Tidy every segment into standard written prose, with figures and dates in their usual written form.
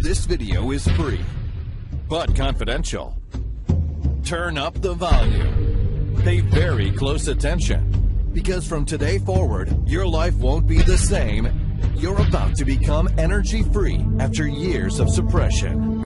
This video is free, but confidential. Turn up the volume. Pay very close attention, because from today forward, your life won't be the same. You're about to become energy-free after years of suppression.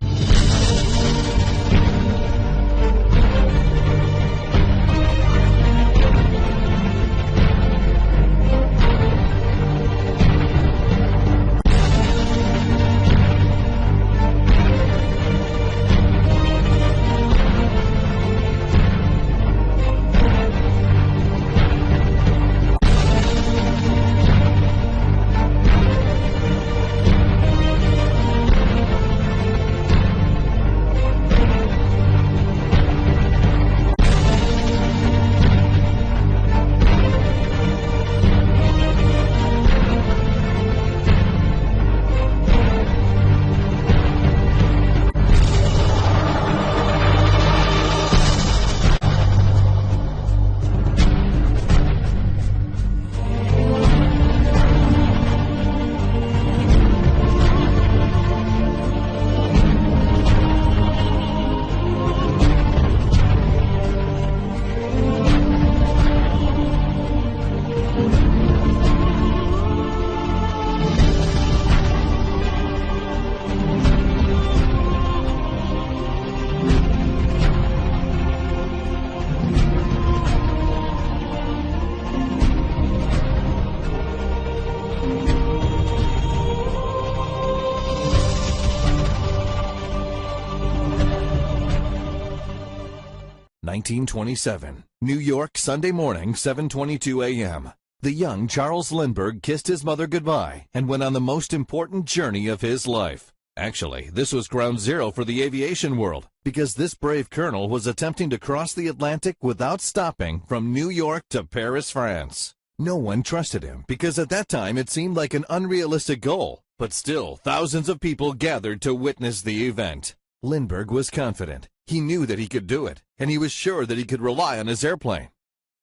(1927), New York, Sunday morning, 7:22 a.m. The young Charles Lindbergh kissed his mother goodbye and went on the most important journey of his life. Actually, this was ground zero for the aviation world, because this brave colonel was attempting to cross the Atlantic without stopping from New York to Paris, France. No one trusted him, because at that time it seemed like an unrealistic goal, but still thousands of people gathered to witness the event. Lindbergh was confident. He knew that he could do it, and he was sure that he could rely on his airplane.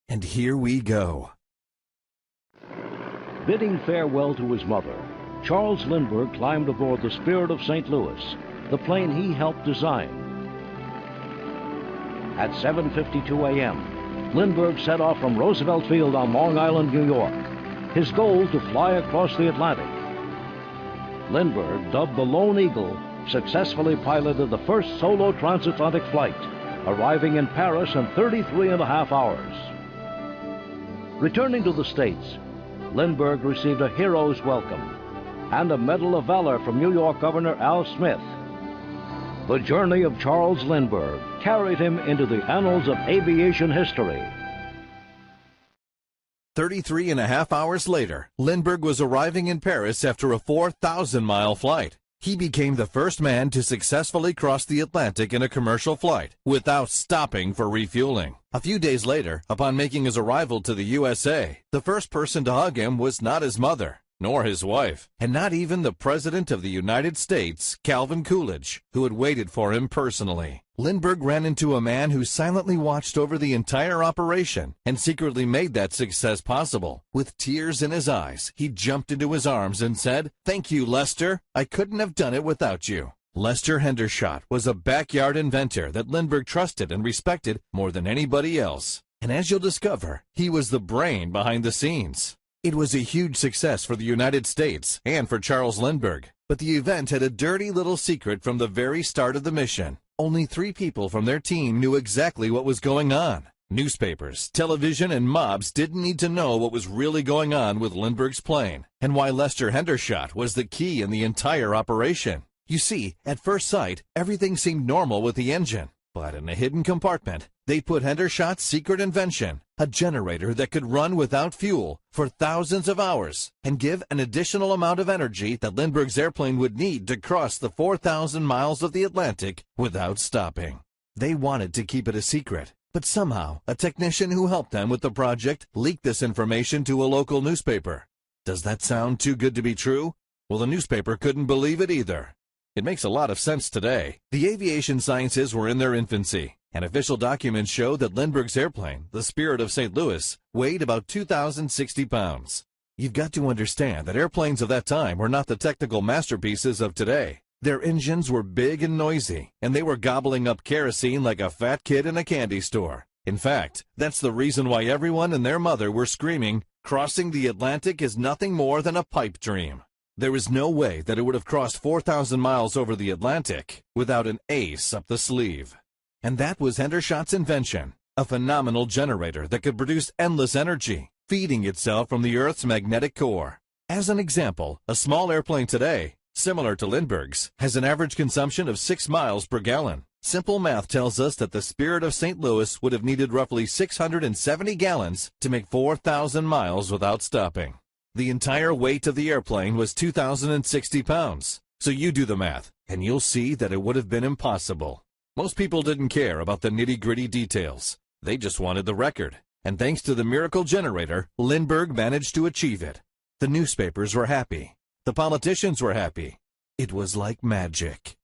And here we go. Bidding farewell to his mother, Charles Lindbergh climbed aboard the Spirit of St. Louis, the plane he helped design. At 7:52 a.m., Lindbergh set off from Roosevelt Field on Long Island, New York, his goal to fly across the Atlantic. Lindbergh, dubbed the Lone Eagle, successfully piloted the first solo transatlantic flight, arriving in Paris in 33.5 hours. Returning to the States, Lindbergh received a hero's welcome and a Medal of Valor from New York Governor Al Smith. The journey of Charles Lindbergh carried him into the annals of aviation history. 33.5 hours later, Lindbergh was arriving in Paris after a 4,000-mile flight. He became the first man to successfully cross the Atlantic in a commercial flight without stopping for refueling. A few days later, upon making his arrival to the USA, the first person to hug him was not his mother, nor his wife, and not even the President of the United States, Calvin Coolidge, who had waited for him personally. Lindbergh ran into a man who silently watched over the entire operation and secretly made that success possible. With tears in his eyes, he jumped into his arms and said, "Thank you, Lester. I couldn't have done it without you." Lester Hendershot was a backyard inventor that Lindbergh trusted and respected more than anybody else. And as you'll discover, he was the brain behind the scenes. It was a huge success for the United States and for Charles Lindbergh, but the event had a dirty little secret from the very start of the mission. Only 3 people from their team knew exactly what was going on. Newspapers, television, and mobs didn't need to know what was really going on with Lindbergh's plane, and why Lester Hendershot was the key in the entire operation. You see, at first sight, everything seemed normal with the engine. But in a hidden compartment, they put Hendershot's secret invention, a generator that could run without fuel for thousands of hours and give an additional amount of energy that Lindbergh's airplane would need to cross the 4,000 miles of the Atlantic without stopping. They wanted to keep it a secret, but somehow a technician who helped them with the project leaked this information to a local newspaper. Does that sound too good to be true? Well, the newspaper couldn't believe it either. It makes a lot of sense today. The aviation sciences were in their infancy, and official documents show that Lindbergh's airplane, the Spirit of St. Louis, weighed about 2,060 pounds. You've got to understand that airplanes of that time were not the technical masterpieces of today. Their engines were big and noisy, and they were gobbling up kerosene like a fat kid in a candy store. In fact, that's the reason why everyone and their mother were screaming, "Crossing the Atlantic is nothing more than a pipe dream." There is no way that it would have crossed 4,000 miles over the Atlantic without an ace up the sleeve. And that was Hendershot's invention, a phenomenal generator that could produce endless energy, feeding itself from the Earth's magnetic core. As an example, a small airplane today, similar to Lindbergh's, has an average consumption of 6 miles per gallon. Simple math tells us that the Spirit of St. Louis would have needed roughly 670 gallons to make 4,000 miles without stopping. The entire weight of the airplane was 2,060 pounds. So you do the math, and you'll see that it would have been impossible. Most people didn't care about the nitty-gritty details. They just wanted the record. And thanks to the miracle generator, Lindbergh managed to achieve it. The newspapers were happy. The politicians were happy. It was like magic.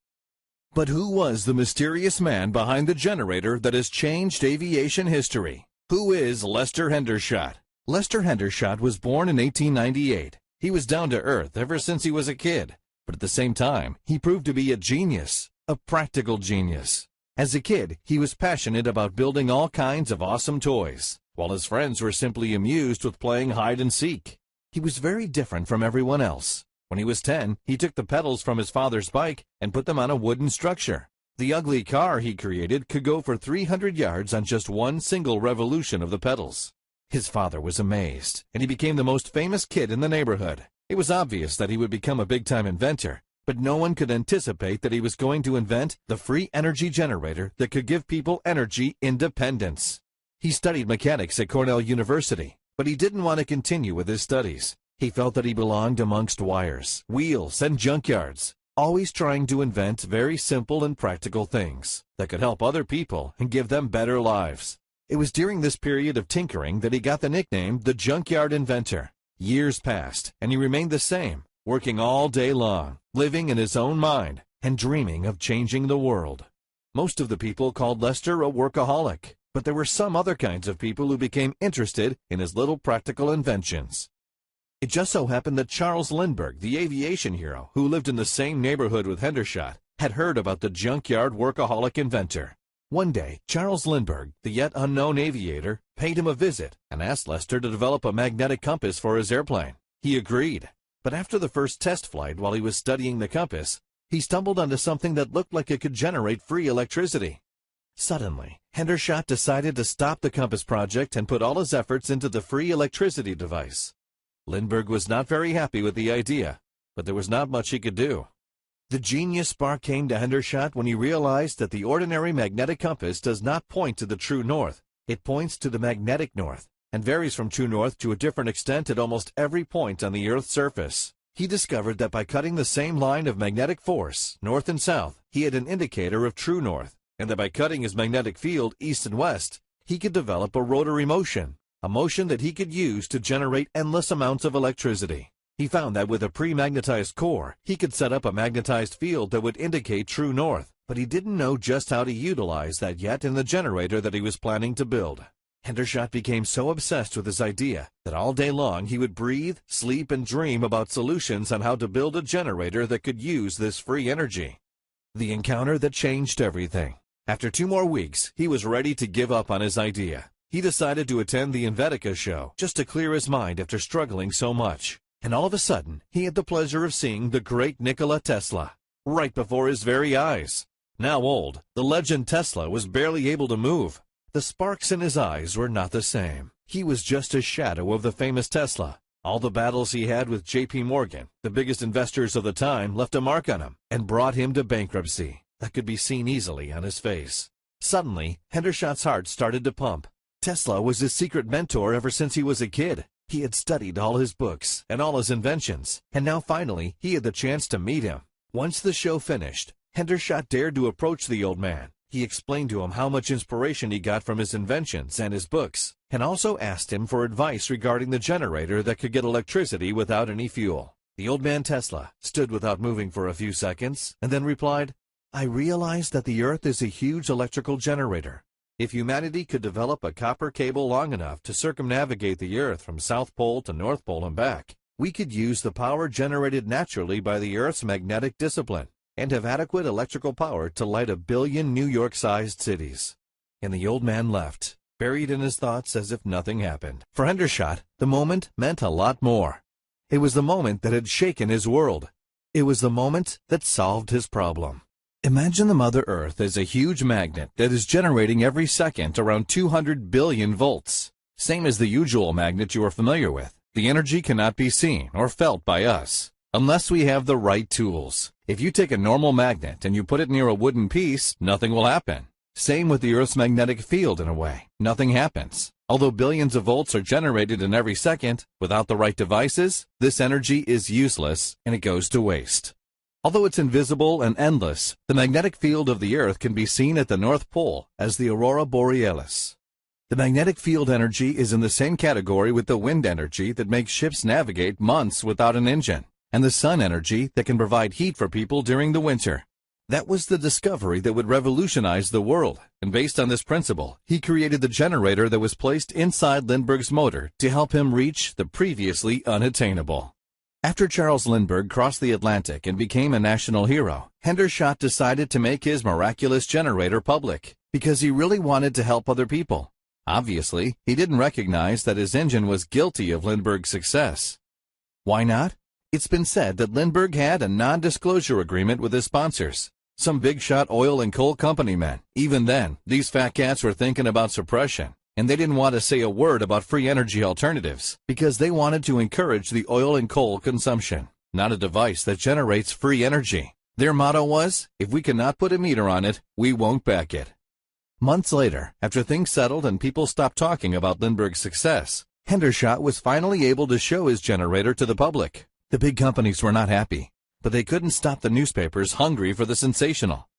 But who was the mysterious man behind the generator that has changed aviation history? Who is Lester Hendershot? Lester Hendershot was born in 1898. He was down to earth ever since he was a kid. But at the same time, he proved to be a genius, a practical genius. As a kid, he was passionate about building all kinds of awesome toys, while his friends were simply amused with playing hide and seek. He was very different from everyone else. When he was 10, he took the pedals from his father's bike and put them on a wooden structure. The ugly car he created could go for 300 yards on just one single revolution of the pedals. His father was amazed, and he became the most famous kid in the neighborhood. It was obvious that he would become a big-time inventor, but no one could anticipate that he was going to invent the free energy generator that could give people energy independence. He studied mechanics at Cornell University, but he didn't want to continue with his studies. He felt that he belonged amongst wires, wheels, and junkyards, always trying to invent very simple and practical things that could help other people and give them better lives. It was during this period of tinkering that he got the nickname the Junkyard Inventor. Years passed, and he remained the same, working all day long, living in his own mind, and dreaming of changing the world. Most of the people called Lester a workaholic, but there were some other kinds of people who became interested in his little practical inventions. It just so happened that Charles Lindbergh, the aviation hero, who lived in the same neighborhood with Hendershot, had heard about the junkyard workaholic inventor. One day, Charles Lindbergh, the yet unknown aviator, paid him a visit and asked Lester to develop a magnetic compass for his airplane. He agreed. But after the first test flight while he was studying the compass, he stumbled onto something that looked like it could generate free electricity. Suddenly, Hendershot decided to stop the compass project and put all his efforts into the free electricity device. Lindbergh was not very happy with the idea, but there was not much he could do. The genius spark came to Hendershot when he realized that the ordinary magnetic compass does not point to the true north. It points to the magnetic north, and varies from true north to a different extent at almost every point on the Earth's surface. He discovered that by cutting the same line of magnetic force, north and south, he had an indicator of true north, and that by cutting his magnetic field east and west, he could develop a rotary motion, a motion that he could use to generate endless amounts of electricity. He found that with a pre-magnetized core, he could set up a magnetized field that would indicate true north, but he didn't know just how to utilize that yet in the generator that he was planning to build. Hendershot became so obsessed with his idea that all day long he would breathe, sleep, and dream about solutions on how to build a generator that could use this free energy. The encounter that changed everything. After 2 more weeks, he was ready to give up on his idea. He decided to attend the Inventica show just to clear his mind after struggling so much. And all of a sudden, he had the pleasure of seeing the great Nikola Tesla, right before his very eyes. Now old, the legend Tesla was barely able to move. The sparks in his eyes were not the same. He was just a shadow of the famous Tesla. All the battles he had with J.P. Morgan, the biggest investors of the time, left a mark on him and brought him to bankruptcy. That could be seen easily on his face. Suddenly, Hendershot's heart started to pump. Tesla was his secret mentor ever since he was a kid. He had studied all his books and all his inventions, and now finally he had the chance to meet him. Once the show finished, Hendershot dared to approach the old man. He explained to him how much inspiration he got from his inventions and his books, and also asked him for advice regarding the generator that could get electricity without any fuel. The old man Tesla stood without moving for a few seconds, and then replied, "I realize that the Earth is a huge electrical generator. If humanity could develop a copper cable long enough to circumnavigate the Earth from South Pole to North Pole and back, we could use the power generated naturally by the Earth's magnetic discipline. and have adequate electrical power to light 1 billion New York-sized cities. And the old man left, buried in his thoughts as if nothing happened. For Hendershot, the moment meant a lot more. It was the moment that had shaken his world. It was the moment that solved his problem. Imagine the Mother Earth as a huge magnet that is generating every second around 200 billion volts. Same as the usual magnet you are familiar with. The energy cannot be seen or felt by us, unless we have the right tools. If you take a normal magnet and you put it near a wooden piece, nothing will happen. Same with the Earth's magnetic field in a way. Nothing happens. Although billions of volts are generated in every second, without the right devices, this energy is useless and it goes to waste. Although it's invisible and endless, the magnetic field of the Earth can be seen at the North Pole as the aurora borealis. The magnetic field energy is in the same category with the wind energy that makes ships navigate months without an engine, and the sun energy that can provide heat for people during the winter. That was the discovery that would revolutionize the world, and based on this principle, he created the generator that was placed inside Lindbergh's motor to help him reach the previously unattainable. After Charles Lindbergh crossed the Atlantic and became a national hero, Hendershot decided to make his miraculous generator public, because he really wanted to help other people. Obviously, he didn't recognize that his engine was guilty of Lindbergh's success. Why not? It's been said that Lindbergh had a non-disclosure agreement with his sponsors, some big-shot oil and coal company men. Even then, these fat cats were thinking about suppression, and they didn't want to say a word about free energy alternatives because they wanted to encourage the oil and coal consumption, not a device that generates free energy. Their motto was, if we cannot put a meter on it, we won't back it. Months later, after things settled and people stopped talking about Lindbergh's success, Hendershot was finally able to show his generator to the public. The big companies were not happy, but they couldn't stop the newspapers hungry for the sensational.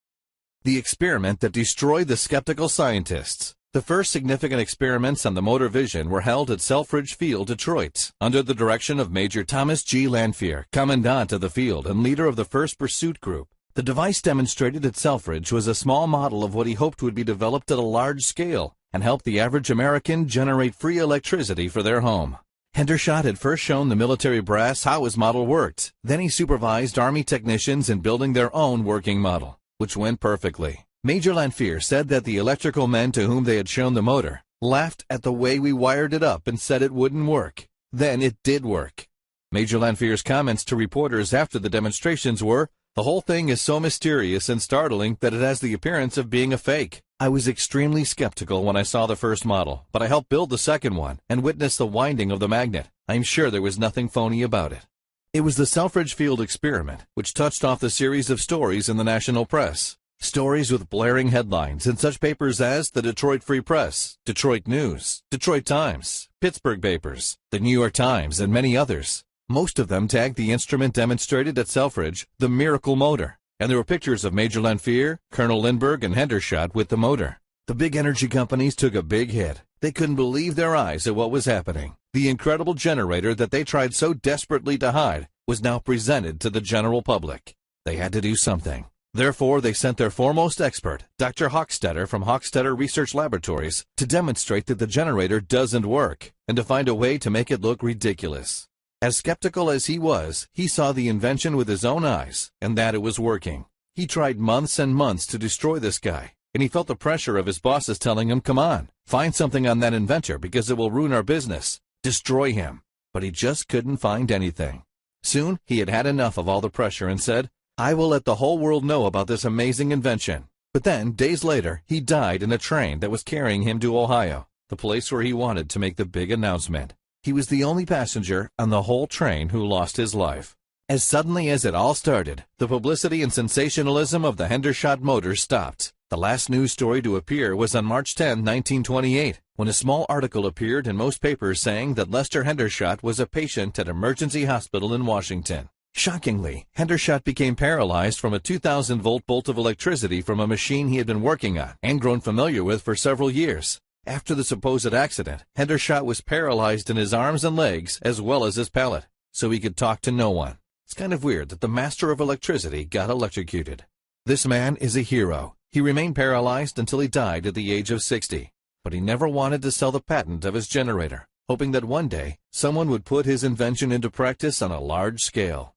The experiment that destroyed the skeptical scientists. The first significant experiments on the motor vision were held at Selfridge Field, Detroit, under the direction of Major Thomas G. Lanphier, commandant of the field and leader of the First Pursuit Group. The device demonstrated at Selfridge was a small model of what he hoped would be developed at a large scale and help the average American generate free electricity for their home. Hendershot had first shown the military brass how his model worked. Then he supervised Army technicians in building their own working model, which went perfectly. Major Lanphier said that the electrical men to whom they had shown the motor laughed at the way we wired it up and said it wouldn't work. Then it did work. Major Lanphier's comments to reporters after the demonstrations were, "The whole thing is so mysterious and startling that it has the appearance of being a fake. I was extremely skeptical when I saw the first model, but I helped build the second one and witnessed the winding of the magnet. I'm sure there was nothing phony about it." It was the Selfridge Field experiment which touched off the series of stories in the national press. Stories with blaring headlines in such papers as the Detroit Free Press, Detroit News, Detroit Times, Pittsburgh Papers, the New York Times, and many others. Most of them tagged the instrument demonstrated at Selfridge the miracle motor, and there were pictures of Major Lanphier, Colonel Lindbergh, and Hendershot with the motor. The big energy companies took a big hit. They couldn't believe their eyes at what was happening. The incredible generator that they tried so desperately to hide was now presented to the general public. They had to do something. Therefore, they sent their foremost expert, Dr. Hochstetter from Hochstetter Research Laboratories, to demonstrate that the generator doesn't work and to find a way to make it look ridiculous. As skeptical as he was, he saw the invention with his own eyes and that it was working. He tried months and months to destroy this guy, and he felt the pressure of his bosses telling him, "Come on, find something on that inventor because it will ruin our business. Destroy him." But he just couldn't find anything. Soon, he had had enough of all the pressure and said, "I will let the whole world know about this amazing invention." But then, days later, he died in a train that was carrying him to Ohio, the place where he wanted to make the big announcement. He was the only passenger on the whole train who lost his life. As suddenly as it all started, the publicity and sensationalism of the Hendershot motor stopped. The last news story to appear was on March 10, 1928, when a small article appeared in most papers saying that Lester Hendershot was a patient at Emergency Hospital in Washington. Shockingly, Hendershot became paralyzed from a 2,000-volt bolt of electricity from a machine he had been working on and grown familiar with for several years. After the supposed accident, Hendershot was paralyzed in his arms and legs as well as his palate, so he could talk to no one. It's kind of weird that the master of electricity got electrocuted. This man is a hero. He remained paralyzed until he died at the age of 60, but he never wanted to sell the patent of his generator, hoping that one day someone would put his invention into practice on a large scale.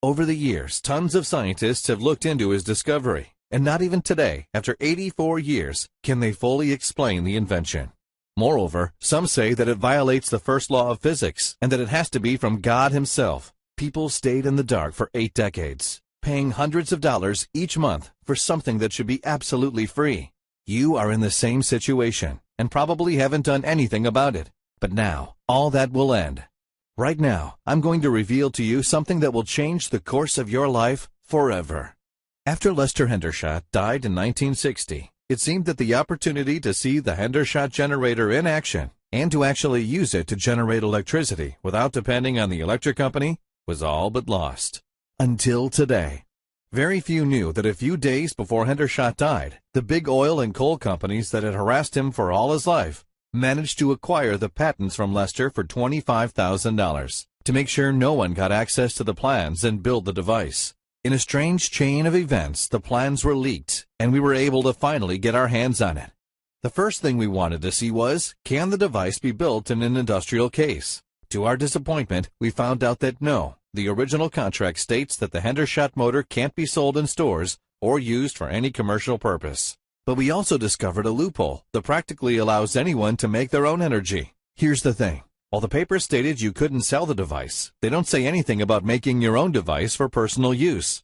Over the years, tons of scientists have looked into his discovery, and not even today, after 84 years, can they fully explain the invention. Moreover, some say that it violates the first law of physics and that it has to be from God himself. People stayed in the dark for 8 decades, paying hundreds of dollars each month for something that should be absolutely free. You are in the same situation and probably haven't done anything about it. But now, all that will end. Right now, I'm going to reveal to you something that will change the course of your life forever. After Lester Hendershot died in 1960, it seemed that the opportunity to see the Hendershot generator in action and to actually use it to generate electricity without depending on the electric company was all but lost. Until today. Very few knew that a few days before Hendershot died, the big oil and coal companies that had harassed him for all his life managed to acquire the patents from Lester for $25,000 to make sure no one got access to the plans and build the device. In a strange chain of events, the plans were leaked, and we were able to finally get our hands on it. The first thing we wanted to see was, can the device be built in an industrial case? To our disappointment, we found out that no, the original contract states that the Hendershot motor can't be sold in stores or used for any commercial purpose. But we also discovered a loophole that practically allows anyone to make their own energy. Here's the thing. While the paper stated you couldn't sell the device, they don't say anything about making your own device for personal use.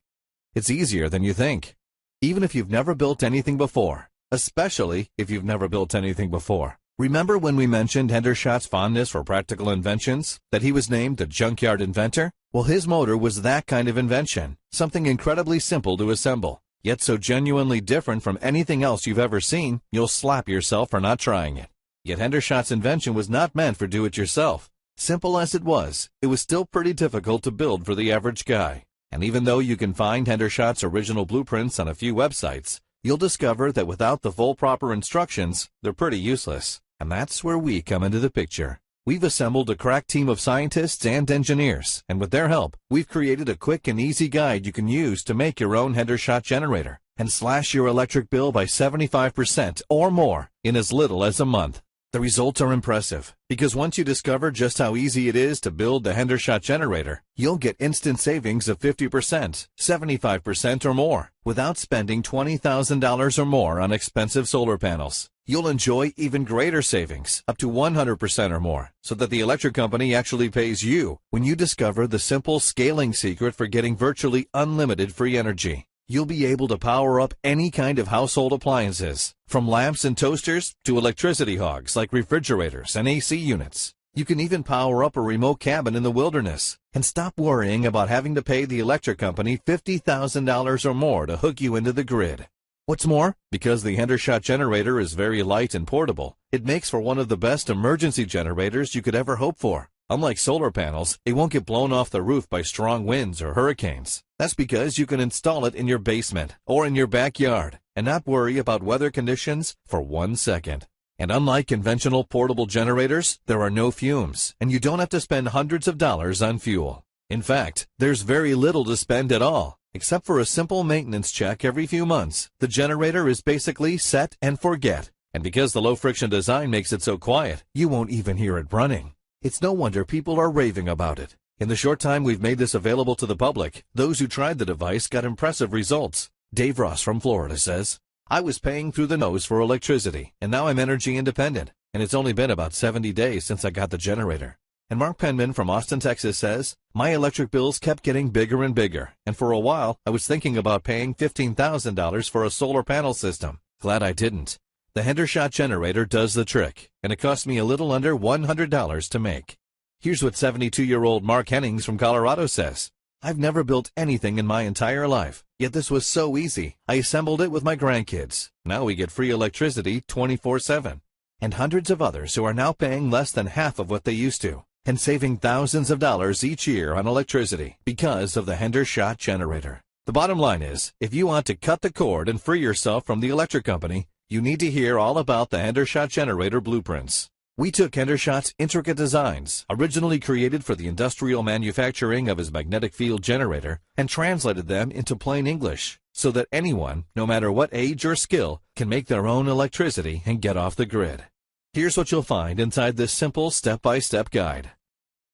It's easier than you think. Even if you've never built anything before, especially if you've never built anything before. Remember when we mentioned Hendershot's fondness for practical inventions, that he was named the junkyard inventor? Well, his motor was that kind of invention, something incredibly simple to assemble, yet so genuinely different from anything else you've ever seen, you'll slap yourself for not trying it. Yet Hendershot's invention was not meant for do-it-yourself. Simple as it was still pretty difficult to build for the average guy. And even though you can find Hendershot's original blueprints on a few websites, you'll discover that without the full proper instructions, they're pretty useless. And that's where we come into the picture. We've assembled a crack team of scientists and engineers, and with their help, we've created a quick and easy guide you can use to make your own Hendershot generator and slash your electric bill by 75% or more in as little as a month. The results are impressive, because once you discover just how easy it is to build the Hendershot generator, you'll get instant savings of 50%, 75% or more, without spending $20,000 or more on expensive solar panels. You'll enjoy even greater savings, up to 100% or more, so that the electric company actually pays you when you discover the simple scaling secret for getting virtually unlimited free energy. You'll be able to power up any kind of household appliances, from lamps and toasters to electricity hogs like refrigerators and AC units. You can even power up a remote cabin in the wilderness and stop worrying about having to pay the electric company $50,000 or more to hook you into the grid. What's more, because the Hendershot generator is very light and portable, it makes for one of the best emergency generators you could ever hope for. Unlike solar panels, it won't get blown off the roof by strong winds or hurricanes. That's because you can install it in your basement or in your backyard and not worry about weather conditions for 1 second. And unlike conventional portable generators, there are no fumes, and you don't have to spend hundreds of dollars on fuel. In fact, there's very little to spend at all. Except for a simple maintenance check every few months, the generator is basically set and forget. And because the low-friction design makes it so quiet, you won't even hear it running. It's no wonder people are raving about it. In the short time we've made this available to the public, those who tried the device got impressive results. Dave Ross from Florida says, "I was paying through the nose for electricity, and now I'm energy independent, and it's only been about 70 days since I got the generator." And Mark Penman from Austin, Texas says, "My electric bills kept getting bigger and bigger, and for a while I was thinking about paying $15,000 for a solar panel system. Glad I didn't. The Hendershot generator does the trick, and it cost me a little under $100 to make." Here's what 72-year-old Mark Hennings from Colorado says, "I've never built anything in my entire life, yet this was so easy. I assembled it with my grandkids. Now we get free electricity 24/7. And hundreds of others who are now paying less than half of what they used to, and saving thousands of dollars each year on electricity because of the Hendershot generator. The bottom line is, if you want to cut the cord and free yourself from the electric company, you need to hear all about the Hendershot generator blueprints. We took Hendershot's intricate designs, originally created for the industrial manufacturing of his magnetic field generator, and translated them into plain English, so that anyone, no matter what age or skill, can make their own electricity and get off the grid. Here's what you'll find inside this simple step-by-step guide.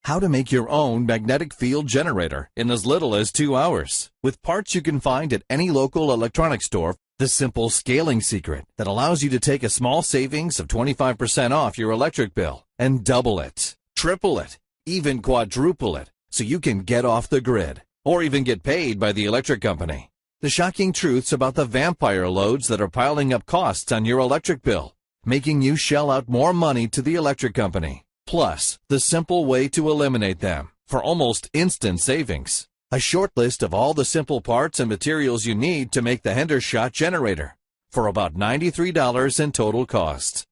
How to make your own magnetic field generator in as little as 2 hours. With parts you can find at any local electronics store, the simple scaling secret that allows you to take a small savings of 25% off your electric bill and double it, triple it, even quadruple it so you can get off the grid or even get paid by the electric company. The shocking truths about the vampire loads that are piling up costs on your electric bill, making you shell out more money to the electric company. Plus, the simple way to eliminate them for almost instant savings. A short list of all the simple parts and materials you need to make the Hendershot Generator for about $93 in total cost.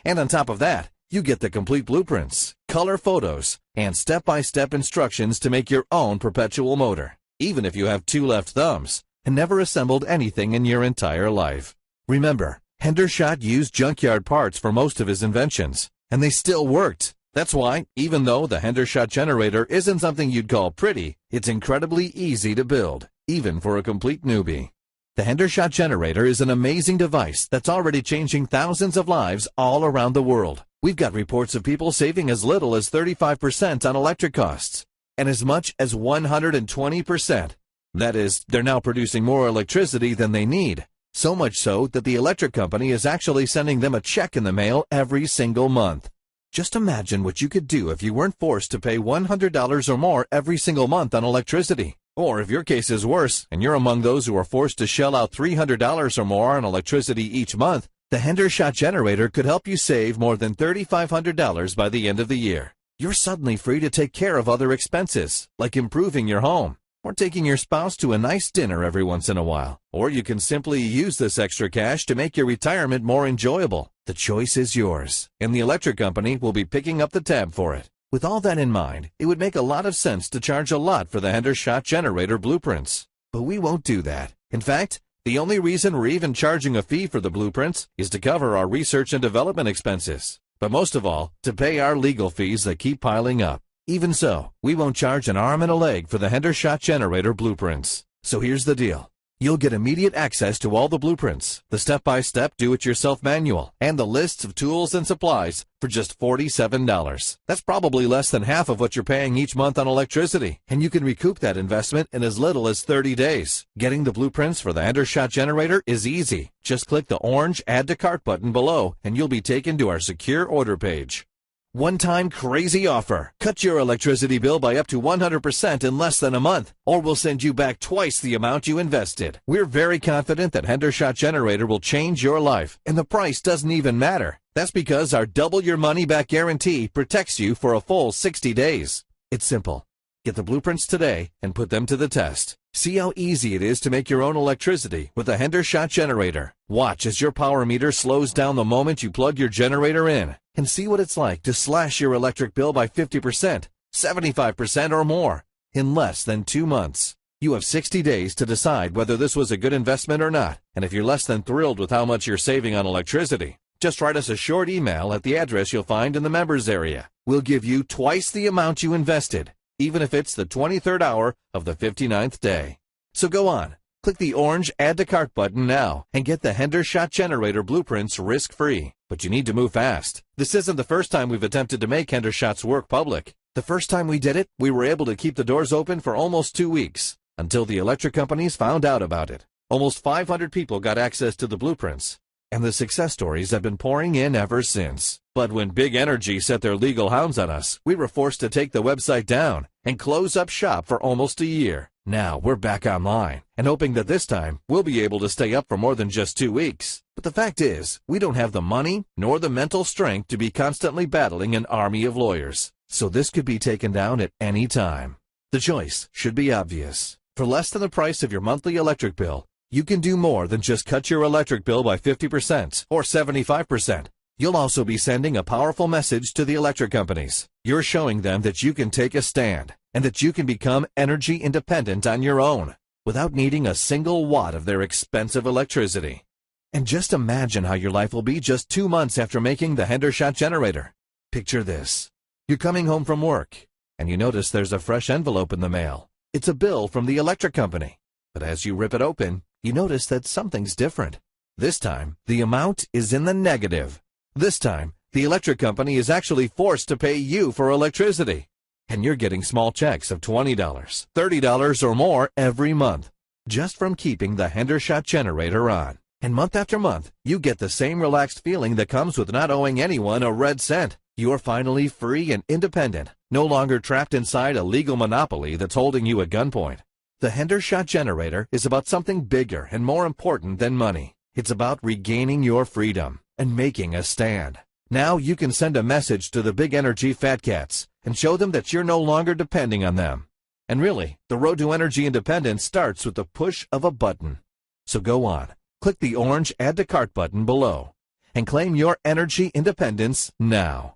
And on top of that, you get the complete blueprints, color photos, and step-by-step instructions to make your own perpetual motor, even if you have 2 left thumbs and never assembled anything in your entire life. Remember, Hendershot used junkyard parts for most of his inventions, and they still worked. That's why, even though the Hendershot Generator isn't something you'd call pretty, it's incredibly easy to build, even for a complete newbie. The Hendershot Generator is an amazing device that's already changing thousands of lives all around the world. We've got reports of people saving as little as 35% on electric costs, and as much as 120%. That is, they're now producing more electricity than they need. So much so that the electric company is actually sending them a check in the mail every single month. Just imagine what you could do if you weren't forced to pay $100 or more every single month on electricity. Or if your case is worse and you're among those who are forced to shell out $300 or more on electricity each month, the Hendershot Generator could help you save more than $3,500 by the end of the year. You're suddenly free to take care of other expenses, like improving your home, or taking your spouse to a nice dinner every once in a while. Or you can simply use this extra cash to make your retirement more enjoyable. The choice is yours, and the electric company will be picking up the tab for it. With all that in mind, it would make a lot of sense to charge a lot for the Hendershot Generator blueprints. But we won't do that. In fact, the only reason we're even charging a fee for the blueprints is to cover our research and development expenses. But most of all, to pay our legal fees that keep piling up. Even so, we won't charge an arm and a leg for the Hendershot Generator blueprints. So here's the deal. You'll get immediate access to all the blueprints, the step-by-step do-it-yourself manual, and the lists of tools and supplies for just $47. That's probably less than half of what you're paying each month on electricity, and you can recoup that investment in as little as 30 days. Getting the blueprints for the Hendershot Generator is easy. Just click the orange Add to Cart button below, and you'll be taken to our secure order page. One-time crazy offer. Cut your electricity bill by up to 100% in less than a month, or we'll send you back twice the amount you invested. We're very confident that Hendershot Generator will change your life, and the price doesn't even matter. That's because our double your money back guarantee protects you for a full 60 days. It's simple. Get the blueprints today and put them to the test. See how easy it is to make your own electricity with a Hendershot Generator. Watch as your power meter slows down the moment you plug your generator in, and see what it's like to slash your electric bill by 50%, 75% or more in less than 2 months. You have 60 days to decide whether this was a good investment or not, and if you're less than thrilled with how much you're saving on electricity, just write us a short email at the address you'll find in the members area. We'll give you twice the amount you invested, even if it's the 23rd hour of the 59th day. So go on, click the orange Add to Cart button now and get the Hendershot Generator blueprints risk-free. But you need to move fast. This isn't the first time we've attempted to make Hendershot's work public. The first time we did it, we were able to keep the doors open for almost 2 weeks, until the electric companies found out about it. Almost 500 people got access to the blueprints, and the success stories have been pouring in ever since. But when Big Energy set their legal hounds on us, we were forced to take the website down and close up shop for almost a year. Now we're back online and hoping that this time we'll be able to stay up for more than just 2 weeks. But the fact is, we don't have the money nor the mental strength to be constantly battling an army of lawyers. So this could be taken down at any time. The choice should be obvious. For less than the price of your monthly electric bill, you can do more than just cut your electric bill by 50% or 75%. You'll also be sending a powerful message to the electric companies. You're showing them that you can take a stand and that you can become energy independent on your own without needing a single watt of their expensive electricity. And just imagine how your life will be just 2 months after making the Hendershot Generator. Picture this. You're coming home from work and you notice there's a fresh envelope in the mail. It's a bill from the electric company. But as you rip it open, you notice that something's different. This time, the amount is in the negative. This time, the electric company is actually forced to pay you for electricity. And you're getting small checks of $20, $30 or more every month, just from keeping the Hendershot Generator on. And month after month, you get the same relaxed feeling that comes with not owing anyone a red cent. You're finally free and independent, no longer trapped inside a legal monopoly that's holding you at gunpoint. The Hendershot Generator is about something bigger and more important than money. It's about regaining your freedom and making a stand. Now you can send a message to the big energy fat cats and show them that you're no longer depending on them. And really, the road to energy independence starts with the push of a button. So go on, click the orange Add to Cart button below and claim your energy independence now.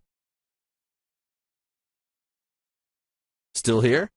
Still here?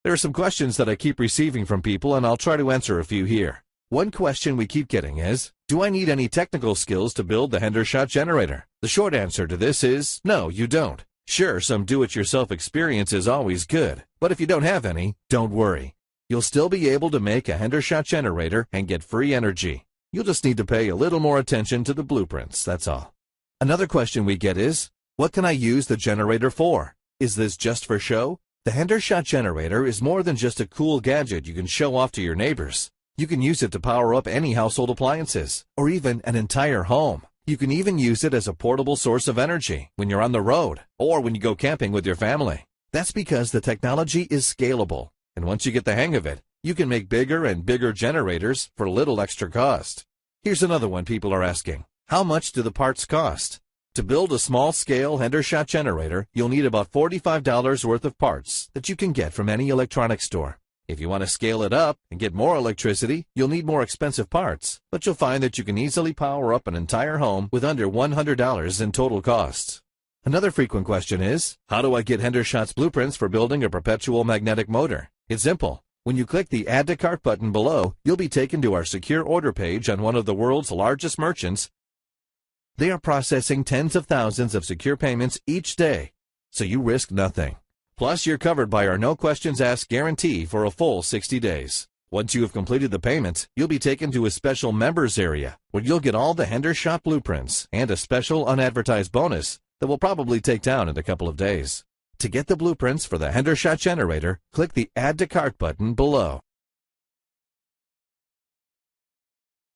There are some questions that I keep receiving from people, and I'll try to answer a few here. One question we keep getting is, do I need any technical skills to build the Hendershot Generator? The short answer to this is, no, you don't. Sure, some do-it-yourself experience is always good, but if you don't have any, don't worry. You'll still be able to make a Hendershot Generator and get free energy. You'll just need to pay a little more attention to the blueprints, that's all. Another question we get is, what can I use the generator for? Is this just for show? The Hendershot Generator is more than just a cool gadget you can show off to your neighbors. You can use it to power up any household appliances, or even an entire home. You can even use it as a portable source of energy when you're on the road, or when you go camping with your family. That's because the technology is scalable, and once you get the hang of it, you can make bigger and bigger generators for little extra cost. Here's another one people are asking. How much do the parts cost? To build a small-scale Hendershot Generator, you'll need about $45 worth of parts that you can get from any electronics store. If you want to scale it up and get more electricity, you'll need more expensive parts, but you'll find that you can easily power up an entire home with under $100 in total costs. Another frequent question is, how do I get Hendershot's blueprints for building a perpetual magnetic motor? It's simple. When you click the Add to Cart button below, you'll be taken to our secure order page on one of the world's largest merchants. They are processing tens of thousands of secure payments each day, so you risk nothing. Plus, you're covered by our no questions asked guarantee for a full 60 days. Once you have completed the payments, you'll be taken to a special members area where you'll get all the Hendershot blueprints and a special unadvertised bonus that will probably take down in a couple of days. To get the blueprints for the Hendershot Generator, click the Add to Cart button below.